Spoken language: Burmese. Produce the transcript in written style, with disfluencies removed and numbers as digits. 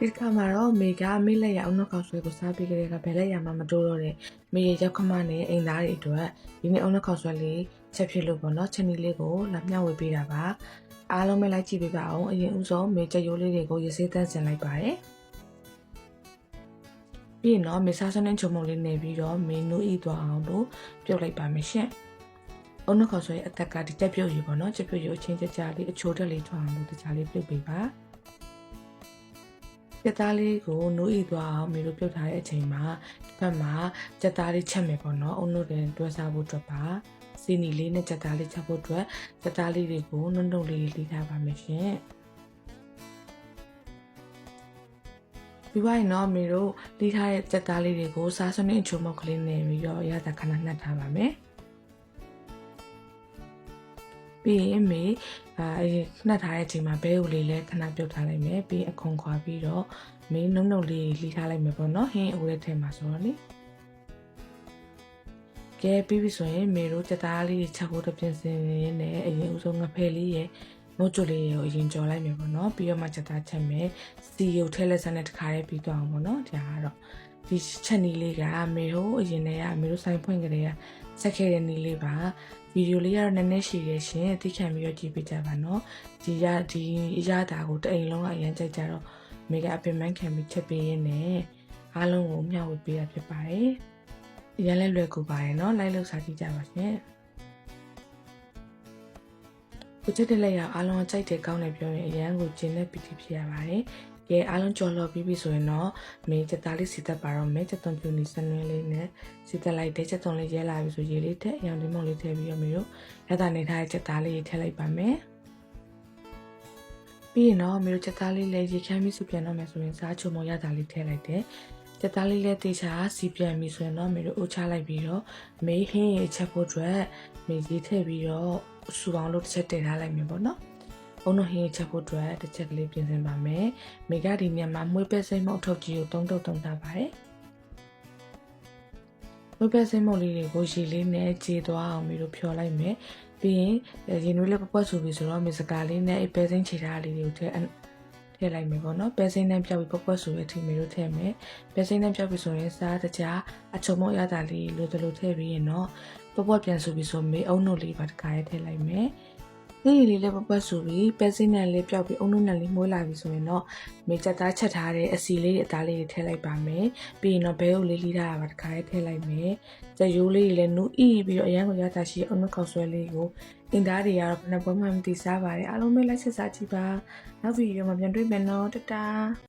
ဒီခါမှာတော့မေကမေလက်ရအောင်နှောက်ခေါက်ဆွဲကိုစားပြီးကြတဲ့ကဘယ်လက်ရမှာမတိုးတော့တဲ့မေရရောက်ခမနဲ့အိမ်သားတွေအတွက်ဒီနေ့အောင်နှောက်ခေါက်ဆွဲလေးချက်ဖြစ်လို့ပေါ့နော်ချက်နီလေးကိုလာမျှဝေပေးတာပါအားလုံးပဲလိုက်ကြည့်ပေးပါအောင်အရင်ဦးဆုံးမေချက်ရိုးလေးတွေကိုရစေးတန်းစင်လိုက်ပါတယ်ပြီးရင်တော့မေစားစနဲ့ချုံမုံလေးနေပြီးတော့မေနူးဤသွားအောင်လို့ပြုတ်လိုက်ပါမယ်ရှင်အောင်နှောက်ခေါက်ဆွဲအသက်ကဒီတက်ပြုတ်ယူပေါ့နော်ချက်ပြုတ်ယူအချင်းကြကြလေးအချိုးတက်လေးထွားအောင်လို့တခြားလေးပြုတ်ပေးပါကြက်သားလေးကိုနိုးဤသွားအောင်မေတို့ပြုတ်ထားတဲ့အချိန်မှာဒီဘက်မှာကြက်သားလေးချက်မယ်ပေါ့နော်အုံတို့တွေတွဲစားဖို့အတွက်ပါစီနီလေးနဲ့ကြက်သားလေးချက်ဖို့အတွက်ကြက်သားလေးတွေကိုနှုတ်နှုတ်လေးလေးထားပါမယ်ရှင်ပြီးပါရင်တော့မေတို့လေးထားတဲ့ကြက်သားလေးတွေကိုစားစွန်းနဲ့အချိုးမောက်ကလေးနဲ့ပြီးတော့ရတာခဏနှက်ထားပါမယ်ပြီးရင်မေနှက်ထားတဲ့အချိန်မှာဘဲဦးလေးလည်းခဏပြုတ်ထားလိုက်မယ်ပြီးအခုံခွာပြီးတော့မင်းနှုတ်နှုတ်လေးလှီးထားလိုက်မယ်ပေါ့နော်ဟင်းအိုးရဲ့ထဲမှာဆိုတော့လေကဲပြီးပြီဆိုရင်မေတို့ကြက်သားလေးချက်ဖို့တပြင်ဆင်နေနဲ့အရင်ဦးဆုံးငဖဲလေးရဲ့မိုးကြိုလေးကိုအရင်ကြော်လိုက်မယ်ပေါ့နော်ပြီးတော့မှကြက်သားချက်မယ်စီရုပ်ထဲလက်စနဲ့တခါရဲပြီးတော့အောင်ပေါ့နော်ဒါကတော့ဒီချက်နီလေးကမေတို့အရင်တည်းကမေတို့ဆိုင်ဖွင့်ကြတဲ့ဆက်ခဲ့တဲ့နီးလေးပါဗီဒီယိုလေးကတော့နည်းနည်းရှည်ရရှင်သိခံပြီးတော့ကြည့်ပေးကြပါနော်ဒီရတာကိုတအိမ်လုံးကအရင်ကြိုက်ကြတော့မေကအပင်ပန်းခံပြီးချက်ပေးရင်းနဲ့အားလုံးကိုမျှဝေပေးတာဖြစ်ပါတယ်ရန်လဲလွယ်ကူပါတယ်နော်လိုက်လို့စားကြည့်ကြပါရှင်ကိုချစ်တဲ့လက်ရအားလုံးကြိုက်တယ်ကောင်းတယ်ပြောရင်အရန်ကိုကျင်းတဲ့ပီတိဖြစ်ရပါတယ်ကဲအားလုံးကြော်လော်ပြီးပြီဆိုရင်တော့မေးချက်သားလေးစီတက်ပါတော့မေးချက်သွန်ပြူနီစနွဲလေးနဲ့စီတက်လိုက်တဲ့ချက်သွန်လေးရဲလာပြီဆိုရေလေးထည့်အရောင်လေးမုံလေးထည့်ပြီးတော့မေတို့လက်သားနေထားတဲ့ချက်သားလေးထည့်လိုက်ပါမယ်ပြီးရင်တော့မေတို့ချက်သားလေးလည်းရေခမ်းပြီးစုပြန်တော့မယ်ဆိုရင်စားချုံမရတာလေးထည့်လိုက်တယ်ချက်သားလေးလည်းတေချာစီပြန်ပြီဆိုရင်တော့မေတို့အိုးချလိုက်ပြီးတော့မေးဟင်းရေချက်ဖို့အတွက်မေးရေးထည့်ပြီးတော့စူအောင်လို့တစ်ချက်တည်ထားလိုက်မယ်ပေါ့နော်အုံတို့ဟင်းချက်ဖို့အတွက်တစ်ချက်ကလေးပြင်ဆင်ပါမယ်။မေကဒီညမှာမွေးပဲစိမ့်မုတ်ထုတ်ကြီးကိုတုံးထားပါတယ်။မွေးပဲစိမ့်မုတ်လေးတွေကိုရေလေးနဲ့ကြေးသွားအောင်မေတို့ဖြော်လိုက်မယ်။ပြီးရင်ရေနွေးလေးပပွက်ဆူပြီဆိုတော့မေစကားလေးနဲ့အပဲစိမ့်ချီထားလေးတွေကိုထည့်လိုက်မယ်ပေါ့နော်။ပဲစိမ့်နဲ့ပြောက်ပြီးပပွက်ဆူရဲ့အထိမေတို့ထည့်မယ်။ပဲစိမ့်နဲ့ပြောက်ပြီဆိုရင်စားတကြားအချုံမုတ်ရတာလေးလိုတလို့ထည့်ပြီးရင်တော့ပပွက်ပြန်ဆူပြီဆိုမေအုံတို့လေးပါတခါရဲထည့်လိုက်မယ်။လေးလေးလေးပပွက်ဆူပြီးပဲစိမ့်နဲ့လေးပြောက်ပြီးအုံနုနဲ့လေးမွေးလာပြီဆိုရင်တော့မေချက်သားချက်ထားတဲ့အစီလေးတွေအသားလေးတွေထည့်လိုက်ပါမယ်ပြီးရင်တော့ဘဲကိုလေးလှီးထားတာပါတခါလေးထည့်လိုက်မယ်ကြက်ရိုးလေးတွေလည်းနူးအီးပြီးတော့အရန်ကိုရတာရှိအုံနုခေါက်ဆွဲလေးကိုအင်သားတွေကတော့ဘယ်နှပွဲမှမသိစားပါတယ်အားလုံးပဲလိုက်ဆက်စားကြည့်ပါနောက်ဗီဒီယိုမှာပြန်တွေ့မယ်နော်တတာ